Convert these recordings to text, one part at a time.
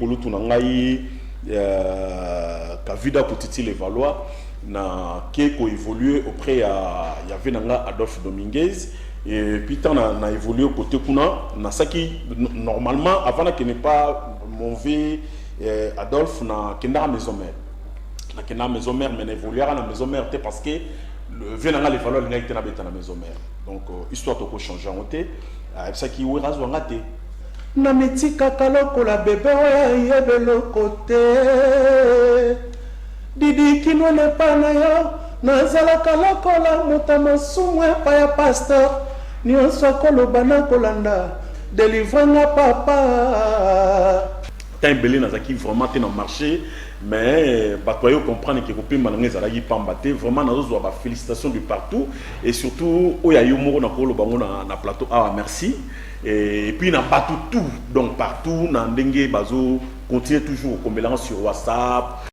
kolutu na ngai Kavida Kutiti les Valois na qui ko évolué auprès il y avait nanga Adolphe Dominguez et puis tant na évolué côté kuna na saki normalement avant qu'il n'est pas mauvais Adolphe na kenda maison mère na kenda maison mère mais évolué na maison mère parce que le venanga les Valois n'a été na beta na maison mère donc histoire to ko changer en té ça qui oui razo ngate na mitika kaloko la bébé oya yebelo côté Didi Kino ne pas na yo nazala kaloko la mutama sumwe pa ya pasteur ni onso koloba na kolanda délivranga papa Timbelé nazaki vraiment te na marché mais batoyo comprendre que kopima na ngeza la yipambate vraiment nazo ba félicitations de partout et surtout oya yomoro na koloba na plateau ah merci et puis na partout tout donc partout na ndenge bazo continuer toujours comme mélange sur WhatsApp.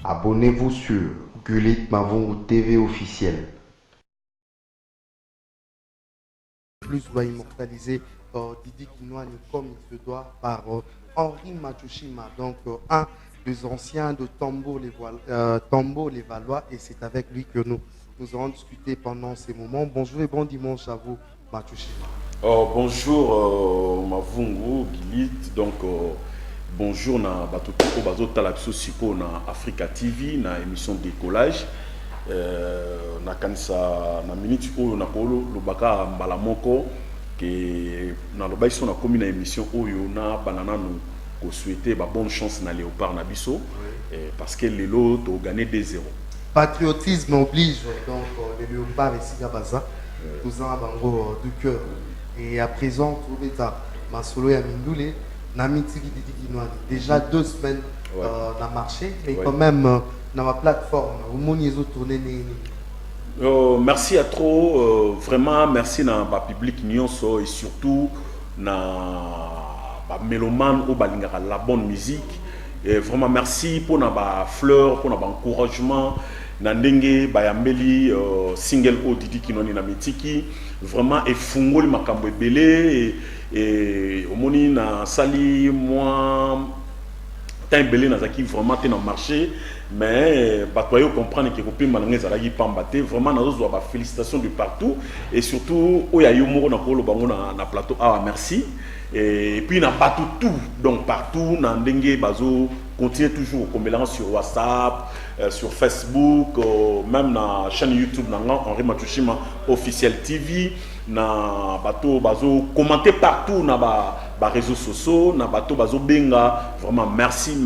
Abonnez-vous sur Gulit Mavungu TV officiel. Plus va immortaliser Didi Kinoani comme il se doit par Henri Matsushima, donc un des anciens de Tombeau les Valois, et c'est avec lui que nous allons discuter pendant ces moments. Bonjour et bon dimanche à vous, Matsushima. Bonjour Mavungu, Gulit, donc bonjour na batutoko bazota la biso siko na Africa TV na émission décollage na kanisa na minute oyo na kolo lobaka mbala moko que na lobaïso na komi na émission oyo na banana nous ko souhaiter ba bonne chance na Léopard na biso parce que lelo to gagner 2-0. Patriotisme oblige, donc les Léopard ici Gabaza tous en bango du cœur et à présent tout l'état Masolo ya Mindoulé Namitiki Didi Kinoani déjà 2 semaines dans le marché, mais quand même dans ma plateforme, vous m'avez tourné. Merci à trop, vraiment merci à ma public nyonso et surtout à mélomane ou la bonne musique. Et vraiment merci pour na fleur, pour na encouragement. Nandenge bayambeli single o Didi Kinoani na mitiki vraiment et fungoli makambo belé et au moni na sali moi Timbelé nazaki vraiment te na marché mais batoyo comprendre que kopima na ngeza la yipambate vraiment nazo ba félicitations de partout et surtout oya yomoro na kolo bango na plateau ah merci et puis na partout tout donc partout na ndenge bazo continuer toujours comme mélange sur WhatsApp, sur Facebook, même na chaîne YouTube Henri Matsushima officiel TV, na bateau bazo commenter partout na ba réseaux sociaux, na bateau bazo benga vraiment merci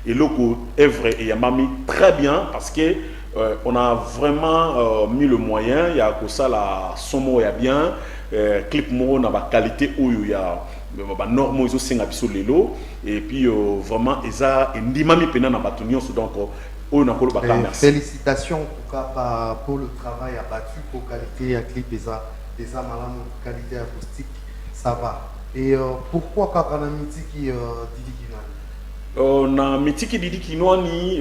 et loko œuvre et yamami très bien parce que on a vraiment mis le moyen, il y a que ça la somo ya bien clip mo na ba qualité oyo ya normal ils ont biso lelo et puis vraiment eza ndimami pena na batunyo donc on a kolo baka merci félicitations en tout cas pour le travail abattu pour qualité à clip des malamu qualité acoustique ça va et pourquoi kakana mitiki Didi Kinoani na mitiki Didi Kinoani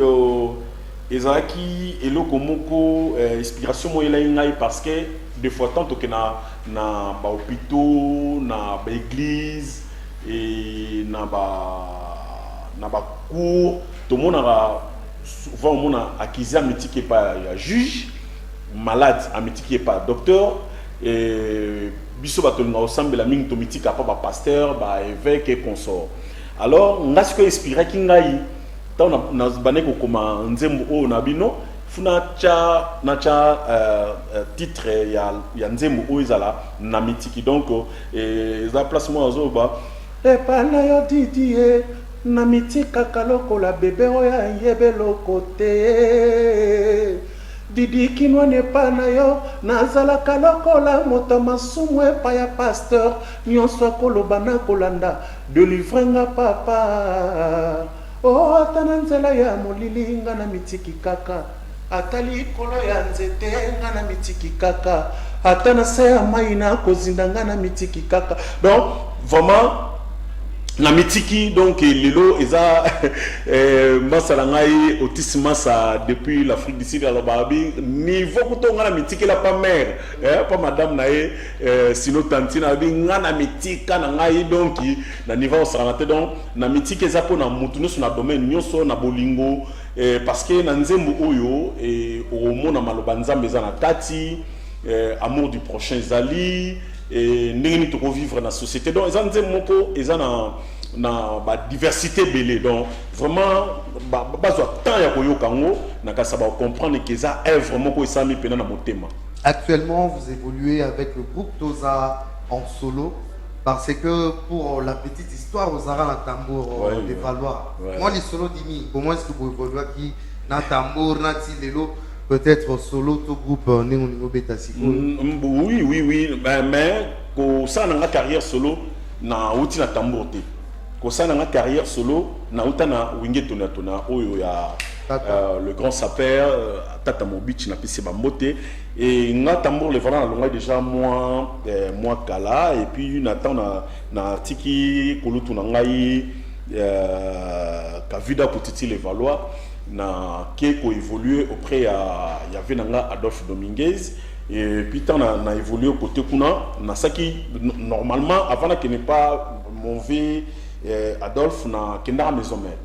ezaki eloko moko inspiration mo ela ngai parce que des fois tant que na ba hôpitaux na ba église et na ba cour tout le monde a souvent on a acquis un métier qui est pas juge malade un métier qui est pas docteur et biso bato nga ensemble la mingi to métier pas ba pasteur ba évêque et consort alors ngasi ko inspiré ki ngai tant na baneko koma nzembo o na bino funa cha titre ya nzembo o izala na mitiki donc za placement azoba e pana yo Didier na mitika kaloko la bébé oya yebelo côté Didi Kinwa epa na yo nazalaka lokola moto masumu epa ya pasteur nyonso akoloba na kolanda délivre nga papa oh ata na nzela ya molili nga na mitiki kaka ata likolo ya nzete nga na mitiki kaka ata na se ya mai na kozinda nga na mitiki kaka. Donc vraiment na mitiki donc lelo eza masala ngai autisme ça depuis l'Afrique du Sud alors babi niveau kutonga na mitiki la pas mère pas madame nae sino tantina bi ngana mitika na ngai donc na niveau sarangate donc na mitiki eza po na mutu nyonso na domaine nyonso na bolingo parce que na nzembo oyo au mona maloba nzambe eza na kati amour du prochain zali et ndenge to vivre dans la société donc ils ont dit moko ils ont na diversité belé donc vraiment bazo temps ya koyoka ngo na ka saba comprendre que ça est vraiment ko sami pena na motema. Actuellement vous évoluez avec le groupe Toza en solo parce que pour la petite histoire aux Arana tambour des Valois moi les solo dimi comment est-ce que vous évoluez qui na tambour na tilelo peut-être solo to groupe Ningo Beta Siko. Oui mais ko ça na carrière solo na outi na tambour te ko ça na carrière solo na uta na winge tona oyo ya le grand sapeur Tata Mobich na pisi bambote et nga tambour le voilà na longa déjà moi kala et puis na temps na tiki kolutu na ngai Kavida Potiti les Valois na keko évolué auprès il y avait nanga Adolphe Dominguez et puis tant na évolué au côté kuna na saki normalement avant qu'il n'est pas mauvais Adolphe na kenda maison mère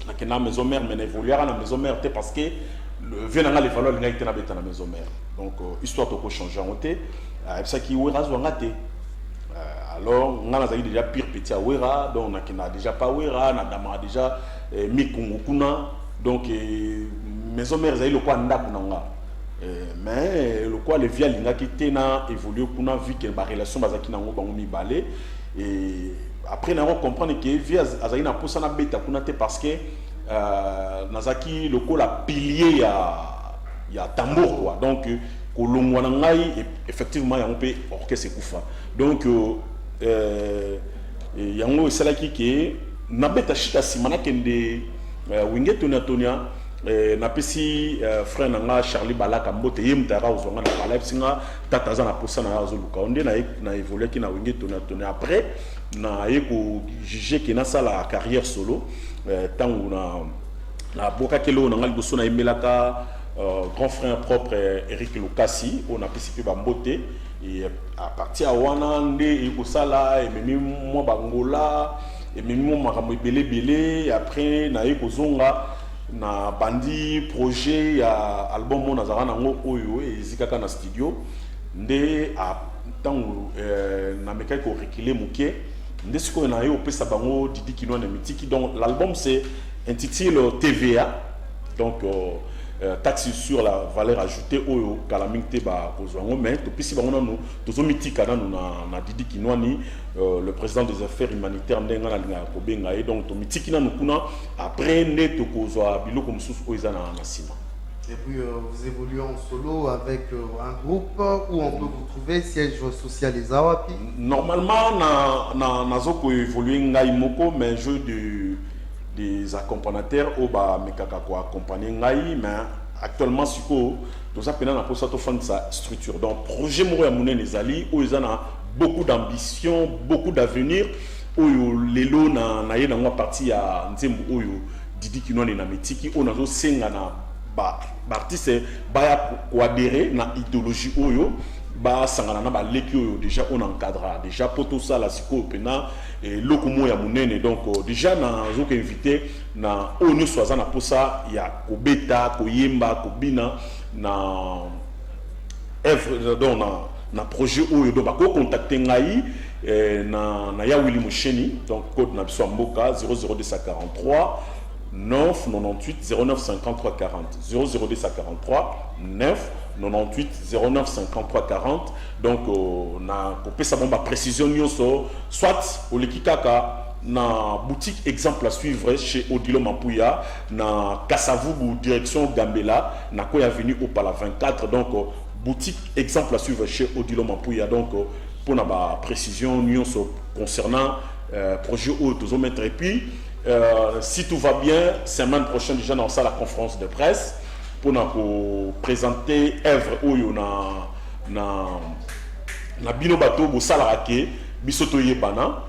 na kenda maison mère mais évolué à la maison mère parce que le venanga les Valois l'inga était na beta na maison mère donc histoire de ko changer en té ça qui wera zwanga té alors on a déjà pire petit à wera donc on a déjà pas wera na dama déjà mikungu kuna donc maison mère zaï le quoi ndaku nanga mais le quoi les via linga qui tena évolué kuna vu que ba relation bazaki nango bango mi balé et après na comprendre que via azaï na posa na beta kuna te parce que nazaki le quoi la pilier ya tambour quoi donc kolongwa na ngai effectivement ya on peut orchestre kufa donc yango esalaki ke na beta chita simana kende winge tonia na pesi frère nanga Charlie Balaka mbote yemtara uzonga na bala singa tataza na posa na yazo luka onde na évoluer ki na winge tonia après na yeko juger ki na sala carrière solo tangu na boka kelo na ngali boso na emelaka grand frère propre Eric Lukasi on a pesi pe bambote et à partir à wana nde yeko sala et même moi bangola et même moi makambo belé après na yeko zonga na bandi projet ya album mon nazara nango oyo ezikaka na studio nde a tango na mekai ko reculer muke nde siko na yo pesa bango Didi Kinwa na mitiki donc l'album c'est intitulé TVA donc taxe sur la valeur ajoutée oyo kalamingte ba kozwango mais to pisi bango nanu tozo mitika nanu na Didi Kinwa ni le président des affaires humanitaires ndenga na linga ko benga et donc to mitiki nanu kuna après nde to kozwa biloko mususu oyo na sima. Et puis vous évoluez en solo avec un groupe où on peut vous trouver siège social les awapi. Normalement na zoko évoluer ngai moko mais jeu des accompagnateurs au ba mekaka ko accompagner ngai mais actuellement siko to za pena na posa to fond sa structure donc projet moko ya munene ezali o ezana beaucoup d'ambition beaucoup d'avenir oyo lelo na ye na ngwa partie ya nzembo oyo Didi Kinwa na mitiki on azo senga na ba artiste ba ya ko adhérer na idéologie oyo ba sangana na ba leki oyo déjà on encadra déjà poto ça la siko pena et lokumo ya munene donc déjà na zo ko invité na onu soza na posa ya kobeta koyemba kobina na œuvre donc na projet oyo do ba ko contacter ngai na ya Willy Musheni donc code na biso mboka 00243 9 98 09 53 40 00243 9 98 09 53 40 donc na kopesa bomba précision nyonso soit oleki kaka na boutique exemple à suivre chez Odilo Mampouya na Kasavubu direction Gambela na Koya Avenue au Pala 24 donc boutique exemple à suivre chez Odilo Mampouya donc pour la précision nous concernant projet haut mettre et puis si tout va bien semaine prochaine déjà dans ça la conférence de presse pour nous présenter œuvre où on na bino bateau bo salarake bisoto yebana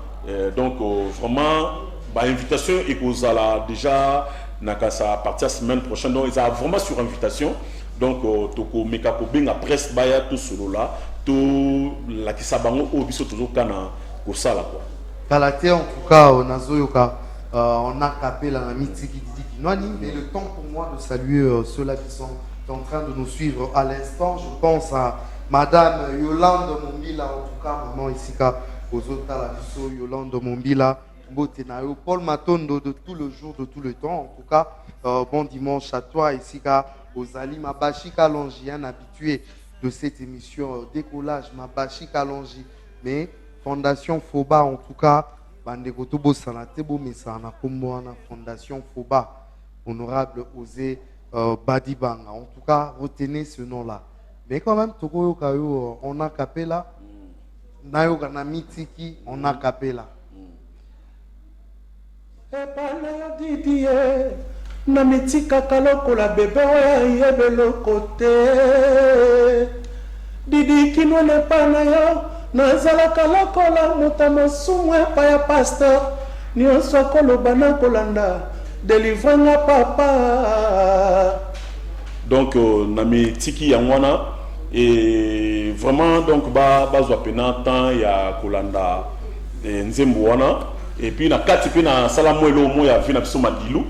donc vraiment invitation et cause la déjà na kasa à partir de la semaine prochaine donc ils a vraiment sur invitation donc toko mekako benga presse baya tout solo là tout la kisabango o bisoto kana ko sala quoi Kalaté en tout cas on a zoyoka on a capé la mitiki Didi Kinwani mais le temps pour moi de saluer ceux-là qui sont en train de nous suivre à l'instant je pense à Madame Yolande Mombila, en tout cas, maman ici, aux autres, la Yolande Mombila, Botenayo, Paul Matondo de tout le jour, de tout le temps. En tout cas, bon dimanche à toi ici, aux Ali Mabashi Kalonji, un habitué de cette émission Décollage, Mabashi Kalonji. Mais Fondation Foba, en tout cas, Bandegotobo Sanatebo Mesana, Komboana, Fondation Foba, honorable Osé Badibanga. En tout cas, retenez ce nom-là. Mais quand même, Togo Kayo, on a capella. Nayo Ganamitiki, on a capella. Didier, Namitika Kaloko la bébé, yebelo côté. Didi qui ne n'est pas nayo, Nazala Kaloko la mutama sumwe paya pasteur. Ni on soit kolobana kolanda, délivrant papa. Donc, nami tiki yangwana. Et vraiment donc bazwa pena temps ya kolanda nzembo wana et puis na kati pe na sala mwelo mo ya vina biso madilu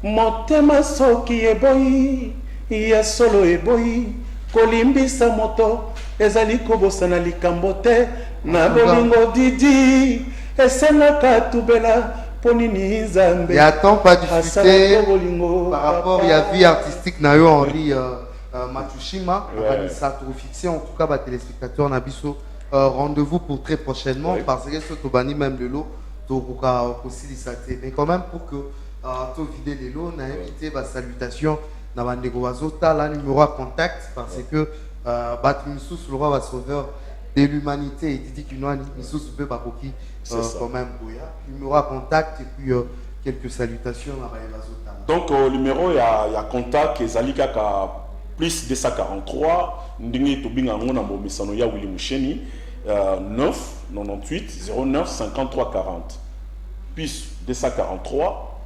motema soki eboyi ya solo eboyi kolimbisa moto ezali kobosana likambo te na bolingo Didi esenaka tubela ponini nzambe il y a tant pas discuter par rapport à la vie artistique na yo Henri Matsushima, ça trop fixé en tout cas les téléspectateurs Nabiso rendez-vous pour très prochainement oui. Parce que ce Tobani même le lot aussi mais quand même pour que to vider les lots on a invité ma salutation na bandeko bazota la numéro à contact parce que Batmisus le roi va sauveur de l'humanité et Didi Kinwani Misus peut bakoki quand même Boya numéro à contact et puis quelques salutations na bazota donc numéro il y a contact ezalika ka plus 243 ndingi tobinga ngona mbomesano ya Willy Musheni 9 98 09 53 40 plus 243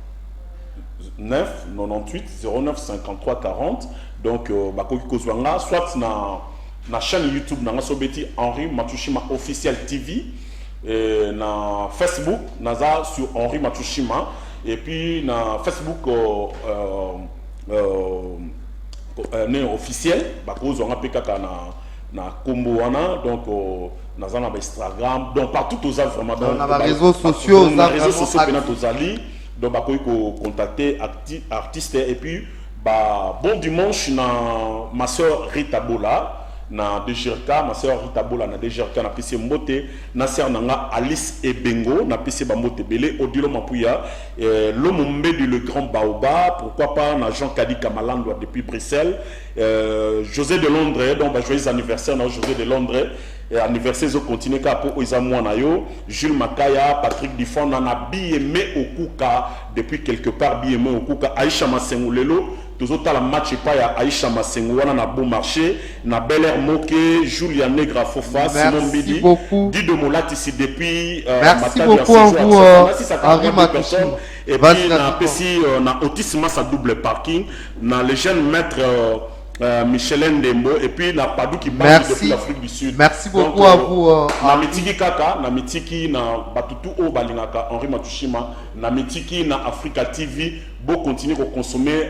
9 98 09 53 40 donc bakoki kozwanga soit na chaîne YouTube na sobeti Henri Matsushima officiel TV na Facebook naza sur Henri Matsushima et puis na Facebook officiel bakozo nga pekaka na kombo wana donc nazana ba Instagram donc partout aux vraiment dans les réseaux sociaux pena tozali donc bakoyi ko contacter artiste et puis bon dimanche na ma soeur Rita Bola na DGRK ma soeur Rita Bola na DGRK na PC Mbote na sœur nanga Alice Ebengo na PC Bambote Belé Odilo Mampouya l'homme mbedi le grand Baoba pourquoi pas na Jean Kadi Kamalandwa depuis Bruxelles José de Londres donc joyeux anniversaire na José de Londres anniversaire zo continuer ka po oizamwa na yo Jules Makaya Patrick Difon na Biemé Okuka depuis quelque part Biemé Okuka Aïcha Masengulelo toujours la match pas ya Aïcha Masengo wana na bon marché na Bel Air Moké Julia Negra Fofa Simon Bidi Dido Molati ici depuis merci beaucoup à vous Henri Matsushima et puis na PC na Otis Massa double parking na les jeunes maîtres Michelin Dembo et puis na Padou qui parle depuis l'Afrique du Sud. Merci beaucoup à vous. Na mitiki kaka, na mitiki na batutu o balingaka Henri Matsushima, na mitiki na Africa TV, beau continuer à consommer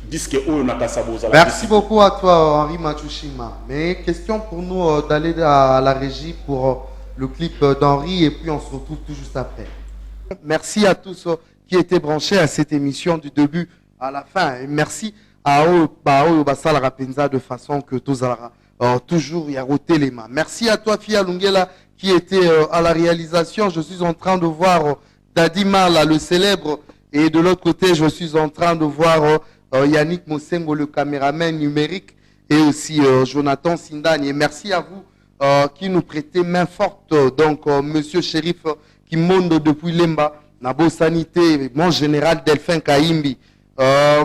disque o na kasaboza. Merci beaucoup à toi Henri Matsushima. Mais question pour nous d'aller à la régie pour le clip d'Henri et puis on se retrouve tout juste après. Merci à tous qui étaient branchés à cette émission du début à la fin. Et merci à Basal Rapenza de façon que tous toujours y a roté les mains. Merci à toi Fia Lungela qui était à la réalisation. Je suis en train de voir Dadi Marla, le célèbre. Et de l'autre côté, je suis en train de voir Yannick Mosengo, le caméraman numérique. Et aussi Jonathan Sindani. Et merci à vous qui nous prêtez main forte. Donc, Monsieur Shérif Kimondo depuis Lemba, Nabo Sanité, mon général Delphin Kaimbi,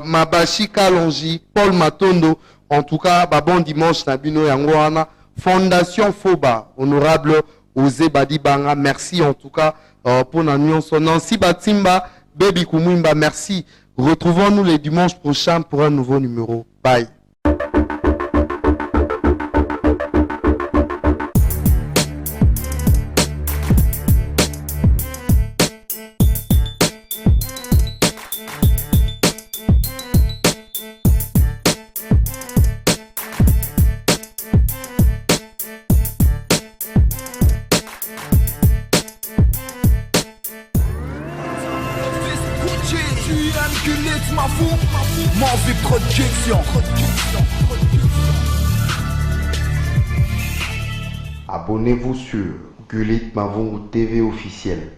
Mabashi Kalonji, Paul Matondo. En tout cas, bon dimanche, Nabino Yangoana, Fondation Foba, honorable Ose Badibanga. Merci en tout cas pour l'union. Nancy Batimba, Baby Kumwimba, merci. Retrouvons-nous les dimanches prochains pour un nouveau numéro. Bye. Abonnez-vous sur Gulit Mavungu TV officiel.